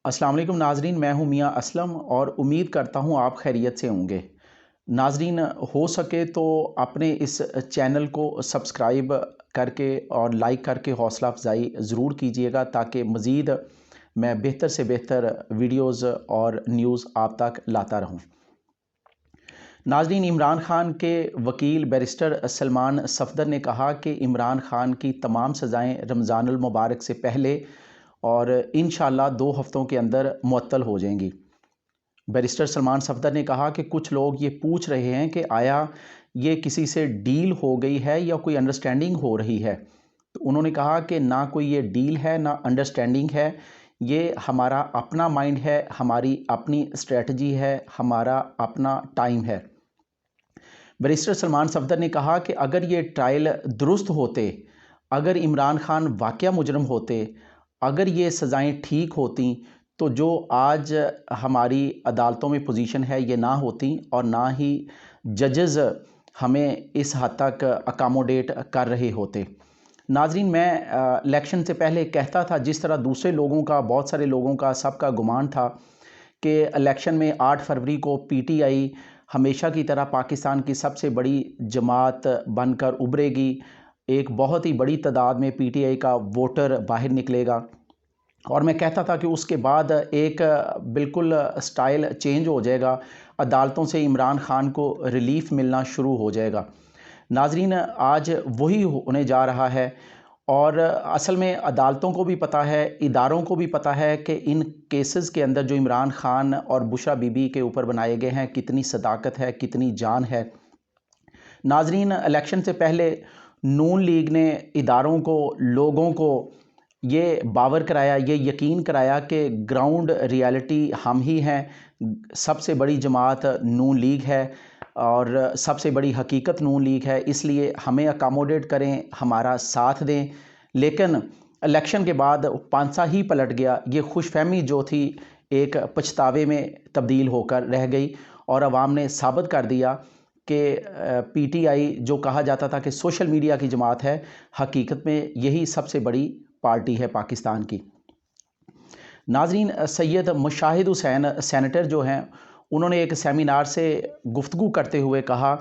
अस्सलाम वालेकुम नाजरीन, मैं हूं मियां असलम और उम्मीद करता हूं आप खैरियत से होंगे। नाजरीन, हो सके तो अपने इस चैनल को सब्सक्राइब करके और लाइक करके हौसला अफजाई ज़रूर कीजिएगा ताकि मज़ीद मैं बेहतर से बेहतर वीडियोज़ और न्यूज़ आप तक लाता रहूं। नाजरीन, इमरान खान के वकील बैरिस्टर सलमान सफदर ने कहा कि इमरान खान की तमाम सज़ाएँ रमज़ानुल मुबारक से पहले और इंशाअल्लाह 2 हफ़्तों के अंदर मुअत्तल हो जाएंगी। बैरिस्टर सलमान सफदर ने कहा कि कुछ लोग ये पूछ रहे हैं कि आया ये किसी से डील हो गई है या कोई अंडरस्टैंडिंग हो रही है। तो उन्होंने कहा कि ना कोई ये डील है ना अंडरस्टैंडिंग है, ये हमारा अपना माइंड है, हमारी अपनी स्ट्रेटजी है, हमारा अपना टाइम है। बैरिस्टर सलमान सफदर ने कहा कि अगर ये ट्रायल दुरुस्त होते, अगर इमरान खान वाकया मुजरम होते, अगर ये सज़ाएं ठीक होती तो जो आज हमारी अदालतों में पोजीशन है ये ना होती और ना ही जजेस हमें इस हद तक अकामोडेट कर रहे होते। नाजरीन, मैं इलेक्शन से पहले कहता था, जिस तरह दूसरे लोगों का, बहुत सारे लोगों का, सबका गुमान था कि इलेक्शन में 8 फरवरी को पीटीआई हमेशा की तरह पाकिस्तान की सबसे बड़ी जमात बनकर उभरेगी, एक बहुत ही बड़ी तादाद में पीटीआई का वोटर बाहर निकलेगा। और मैं कहता था कि उसके बाद एक बिल्कुल स्टाइल चेंज हो जाएगा, अदालतों से इमरान खान को रिलीफ मिलना शुरू हो जाएगा। नाजरीन, आज वही होने जा रहा है और असल में अदालतों को भी पता है, इदारों को भी पता है कि इन केसेस के अंदर जो इमरान खान और बुशरा बीबी के ऊपर बनाए गए हैं कितनी सदाकत है, कितनी जान है। नाजरीन, इलेक्शन से पहले नून लीग ने इदारों को, लोगों को ये बावर कराया, ये यकीन कराया कि ग्राउंड रियलिटी हम ही हैं, सबसे बड़ी जमात नून लीग है और सबसे बड़ी हकीकत नून लीग है, इसलिए हमें अकामोडेट करें, हमारा साथ दें। लेकिन इलेक्शन के बाद पांसा ही पलट गया। ये खुशफहमी जो थी एक पछतावे में तब्दील होकर रह गई और अवाम ने साबित कर दिया कि पीटीआई जो कहा जाता था कि सोशल मीडिया की जमात है, हकीकत में यही सबसे बड़ी पार्टी है पाकिस्तान की। नाजरीन, सैयद मुशाहिद हुसैन सेनेटर जो हैं, उन्होंने एक सेमिनार से गुफ्तगू करते हुए कहा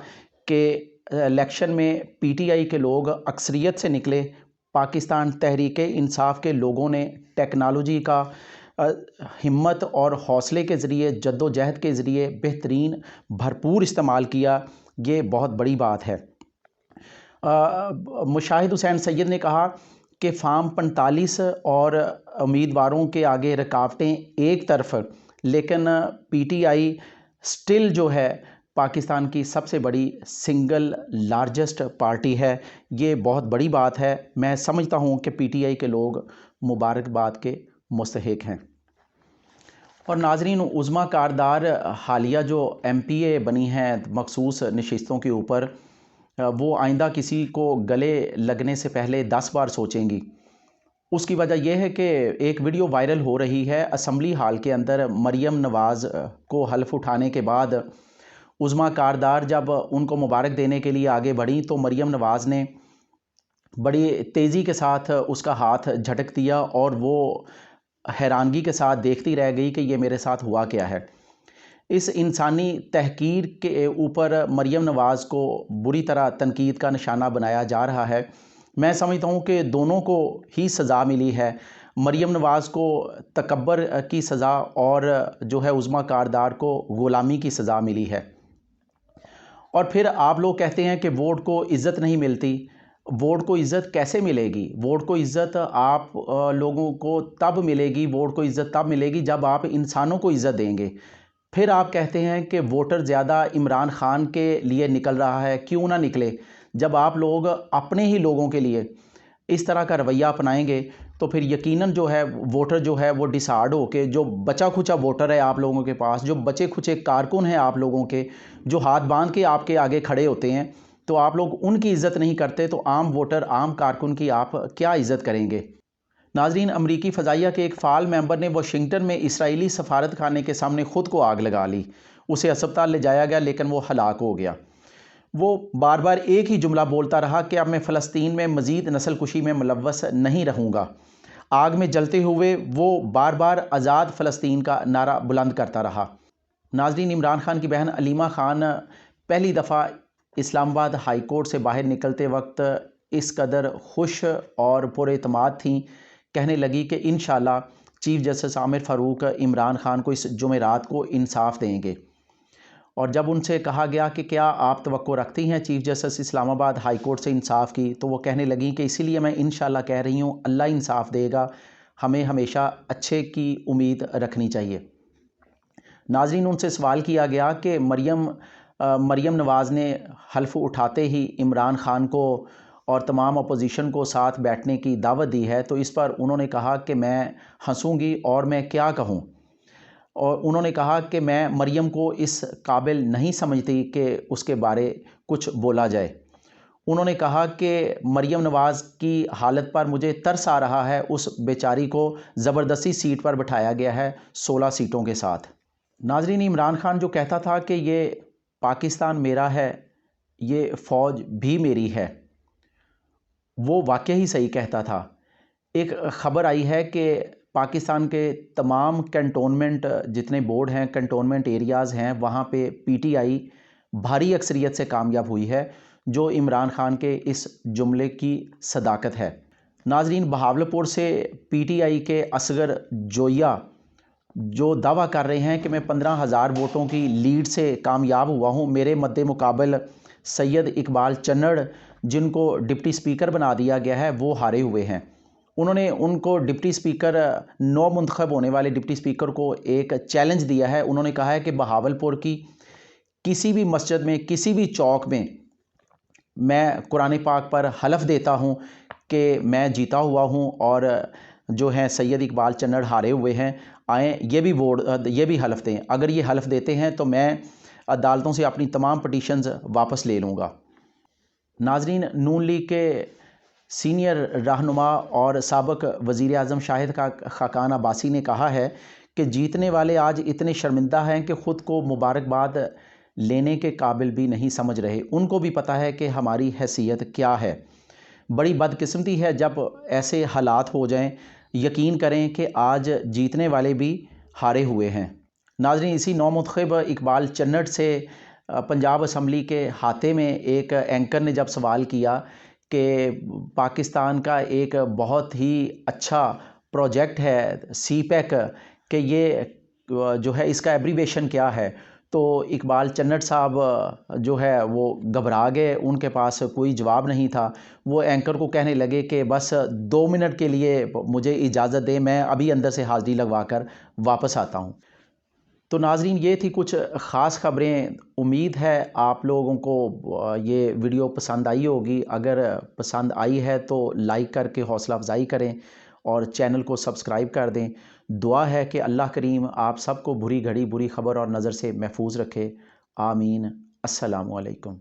कि इलेक्शन में पीटीआई के लोग अक्सरियत से निकले, पाकिस्तान तहरीक इंसाफ के लोगों ने टेक्नोलॉजी का हिम्मत और हौसले के ज़रिए, जद्दोजहद के ज़रिए बेहतरीन भरपूर इस्तेमाल किया। ये बहुत बड़ी बात है। मुशाहिद हुसैन सैयद ने कहा कि फार्म 45 और उम्मीदवारों के आगे रुकावटें एक तरफ, लेकिन पीटीआई स्टिल जो है पाकिस्तान की सबसे बड़ी सिंगल लार्जेस्ट पार्टी है। ये बहुत बड़ी बात है। मैं समझता हूँ कि पीटीआई के लोग मुबारकबाद के मुस्तहिक हैं। और नाजरीन, उज़्मा कारदार हालिया जो एमपीए बनी हैं मखसूस नशिस्तों के ऊपर, वो आइंदा किसी को गले लगने से पहले 10 बार सोचेंगी। उसकी वजह यह है कि एक वीडियो वायरल हो रही है असम्बली हाल के अंदर, मरियम नवाज़ को हल्फ उठाने के बाद उज़्मा कारदार जब उनको मुबारक देने के लिए आगे बढ़ी तो मरियम नवाज़ ने बड़ी तेज़ी के साथ उसका हाथ झटक दिया और वो हैरानगी के साथ देखती रह गई कि ये मेरे साथ हुआ क्या है। इस इंसानी तहकीर के ऊपर मरियम नवाज़ को बुरी तरह तनकीद का निशाना बनाया जा रहा है। मैं समझता हूँ कि दोनों को ही सज़ा मिली है। मरियम नवाज़ को तकब्बर की सज़ा और जो है उज़्मा कारदार को ग़ुलामी की सज़ा मिली है। और फिर आप लोग कहते हैं कि वोट को इज़्ज़त नहीं मिलती। वोट को इज़्ज़त कैसे मिलेगी? वोट को इज़्ज़त आप लोगों को तब मिलेगी, वोट को इज़्ज़त तब मिलेगी जब आप इंसानों को इज़्ज़त देंगे। फिर आप कहते हैं कि वोटर ज़्यादा इमरान खान के लिए निकल रहा है। क्यों ना निकले? जब आप लोग अपने ही लोगों के लिए इस तरह का रवैया अपनाएंगे तो फिर यकीनन जो है वोटर जो है वो डिसहार्ड होके, जो बचा खुचा वोटर है आप लोगों के पास, जो बचे खुचे कारकुन हैं आप लोगों के, जो हाथ बांध के आपके आगे खड़े होते हैं, तो आप लोग उनकी इज़्ज़त नहीं करते तो आम वोटर, आम कारकुन की आप क्या इज़्ज़त करेंगे? नाजरीन, अमरीकी फ़ज़ाइया के एक फ़ाल मेंबर ने वाशिंगटन में इसराइली सफारत खाने के सामने ख़ुद को आग लगा ली। उसे अस्पताल ले जाया गया लेकिन वो हलाक हो गया। वो बार बार एक ही जुमला बोलता रहा कि अब मैं फ़लस्तीन में मज़ीद नस्ल कुशी में मुलव्वस नहीं रहूँगा। आग में जलते हुए वो बार बार आज़ाद फ़लस्तीन का नारा बुलंद करता रहा। नाज़रीन, इमरान खान की बहन अलीमा खान पहली दफ़ा इस्लामाबाद हाई कोर्ट से बाहर निकलते वक्त इस कदर खुश और पुरएतमाद थीं, कहने लगी कि इंशाअल्लाह चीफ़ जस्टिस आमिर फ़ारूक इमरान खान को इस जुमेरात को इंसाफ देंगे। और जब उनसे कहा गया कि क्या आप तवक्को रखती हैं chief justice Islamabad high court से इंसाफ की, तो वो कहने लगी कि इसीलिए मैं इंशाअल्लाह कह रही हूँ, अल्लाह इंसाफ देगा, हमें हमेशा अच्छे की उम्मीद रखनी चाहिए। नाज़रीन, उनसे सवाल किया गया कि मरियम नवाज़ ने हल्फ उठाते ही इमरान खान को और तमाम अपोजिशन को साथ बैठने की दावत दी है, तो इस पर उन्होंने कहा कि मैं हंसूंगी और मैं क्या कहूं। और उन्होंने कहा कि मैं मरियम को इस काबिल नहीं समझती कि उसके बारे कुछ बोला जाए। उन्होंने कहा कि मरियम नवाज़ की हालत पर मुझे तरस आ रहा है, उस बेचारी को ज़बरदस्ती सीट पर बिठाया गया है 16 सीटों के साथ। नाज़रीन, इमरान खान जो कहता था कि ये पाकिस्तान मेरा है, ये फ़ौज भी मेरी है, वो वाकई ही सही कहता था। एक ख़बर आई है कि पाकिस्तान के तमाम कैंटोनमेंट जितने बोर्ड हैं, कैंटोनमेंट एरियाज़ हैं, वहाँ पे पीटीआई भारी अक्सरियत से कामयाब हुई है, जो इमरान खान के इस जुमले की सदाकत है। नाज़रीन, बहावलपुर से पीटीआई के असगर जोया जो दावा कर रहे हैं कि मैं 15,000 वोटों की लीड से कामयाब हुआ हूँ, मेरे मद्दे मुकाबल सैयद इकबाल चन्नड़ जिनको डिप्टी स्पीकर बना दिया गया है, वो हारे हुए हैं। उन्होंने उनको डिप्टी स्पीकर, नौ मुंतखब होने वाले डिप्टी स्पीकर को एक चैलेंज दिया है। उन्होंने कहा है कि बहावलपुर की किसी भी मस्जिद में, किसी भी चौक में मैं कुरान पाक पर हलफ देता हूँ कि मैं जीता हुआ हूँ और जो हैं सैयद इकबाल चन्नड़ हारे हुए हैं, आएँ ये भी हलफ दें। अगर ये हलफ देते हैं तो मैं अदालतों से अपनी तमाम पटिशन्स वापस ले लूँगा। नाज़रीन, नून लीग के सीनियर रहनुमा और साबिक़ वज़ीर आज़म शाहिद खाकान अब्बासी ने कहा है कि जीतने वाले आज इतने शर्मिंदा हैं कि ख़ुद को मुबारकबाद लेने के काबिल भी नहीं समझ रहे। उनको भी पता है कि हमारी हैसियत क्या है। बड़ी बदकिस्मती है जब ऐसे हालात हो जाएं। यकीन करें कि आज जीतने वाले भी हारे हुए हैं। नाज़रीन, इसी नौ मुंतखब इकबाल चन्नड़ से पंजाब असम्बली के हाते में एक एंकर ने जब सवाल किया कि पाकिस्तान का एक बहुत ही अच्छा प्रोजेक्ट है सीपैक, कि ये जो है इसका एब्रीवेशन क्या है, तो इकबाल चन्नड़ साहब जो है वो घबरा गए, उनके पास कोई जवाब नहीं था। वो एंकर को कहने लगे कि बस 2 मिनट के लिए मुझे इजाज़त दें, मैं अभी अंदर से हाज़िरी लगवा कर वापस आता हूँ। तो नाज़रीन, ये थी कुछ ख़ास ख़बरें। उम्मीद है आप लोगों को ये वीडियो पसंद आई होगी। अगर पसंद आई है तो लाइक करके हौसला अफजाई करें और चैनल को सब्सक्राइब कर दें। दुआ है कि अल्लाह करीम आप सबको बुरी घड़ी, बुरी ख़बर और नज़र से महफूज रखे। आमीन। अस्सलामु अलैकुम।